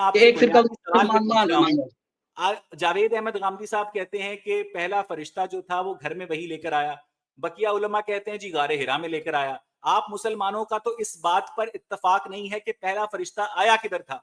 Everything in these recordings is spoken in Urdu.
آپ کہ سے ایک فرقہ بنیادی سوال یہ پوچھ رہا ہوں. مسلمان جاوید احمد غامدی صاحب کہتے ہیں کہ پہلا فرشتہ جو تھا وہ گھر میں وہی لے کر آیا. بقیہ علماء کہتے ہیں جی غار ہرا میں لے کر آیا. آپ مسلمانوں کا تو اس بات پر اتفاق نہیں ہے کہ پہلا فرشتہ آیا کدھر تھا,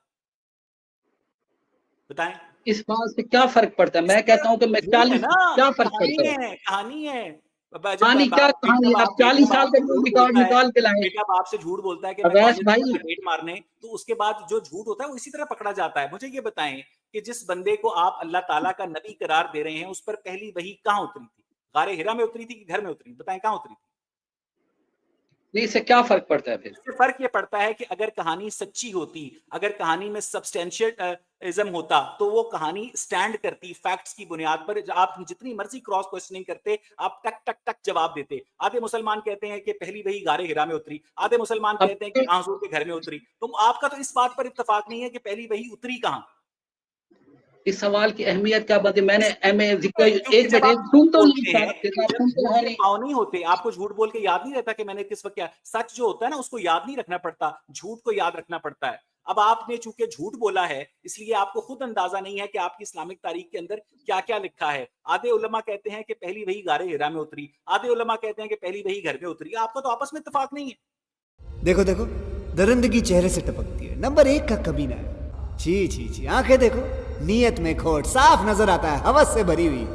بتائیں. اس بات سے کیا فرق پڑتا ہے؟ میں کہتا ہوں کہ میں 40 کیا فرق پڑتا ہے؟ کہانی ہے. کہانی کیا کہانی ہے؟ آپ 40 سال کا ریکارڈ نکال کے لائیں. بیٹا باپ سے جھوٹ بولتا ہے کہ میں اویس کالج بھائی میں ریٹ مارنے, تو اس کے بعد جو جھوٹ ہوتا ہے وہ اسی طرح پکڑا جاتا ہے. مجھے یہ بتائیں کہ جس بندے کو آپ اللہ تعالیٰ کا نبی قرار دے رہے ہیں اس پر پہلی وحی کہاں اتری تھی؟ غار ہرا میں اتری تھی کہ گھر میں اتری؟ بتائیں کہاں اتری تھی؟ اس سے کیا فرق پڑتا ہے پھر؟ اس سے فرق یہ پڑتا ہے کہ اگر کہانی سچی ہوتی, اگر کہانی میں سبسٹینشیلزم ہوتا تو وہ کہانی سٹینڈ کرتی فیکٹس کی بنیاد پر. آپ جتنی مرضی کراس کوسچننگ کرتے, آپ ٹک ٹک ٹک جواب دیتے. آدھے مسلمان کہتے ہیں کہ پہلی وحی غار ہرا میں اتری, آدھے مسلمان کہتے ہیں کہ حضور کے گھر میں اتری. تو آپ کا تو اس بات پر اتفاق نہیں ہے کہ پہلی وحی اتری کہاں. اس سوال کی اہمیت کیا بات ہے؟ میں نے ایم اے کیونکہ ایک جب منٹ آپ سن تو بولتے نہیں ہیں, سکتے. جب جھوٹ کے پاؤں نہیں ہوتے, آپ کو جھوٹ بول کے یاد نہیں رہتا کہ میں نے کس وقت کیا. سچ جو ہوتا ہے نا اس کو یاد نہیں رکھنا پڑتا, جھوٹ کو یاد رکھنا پڑتا ہے. اب آپ نے چونکہ جھوٹ بولا ہے اس لیے آپ کو خود اندازہ نہیں ہے کہ آپ کی اسلامک تاریخ کے اندر کیا کیا لکھا ہے. آدھے علماء کہتے ہیں کہ پہلی وحی غار ہرا میں اتری, آدھے علماء کہتے ہیں کہ پہلی وحی گھر میں اتری. آپ کا تو آپس میں اتفاق نہیں ہے. دیکھو دیکھو درندگی چہرے سے ٹپکتی ہے, نمبر 1 کا کبھی نہ ہے. چھی چھی چھی, آنکھیں دیکھو نیت میں کھوٹ صاف نظر آتا ہے, ہوس سے بھری ہوئی.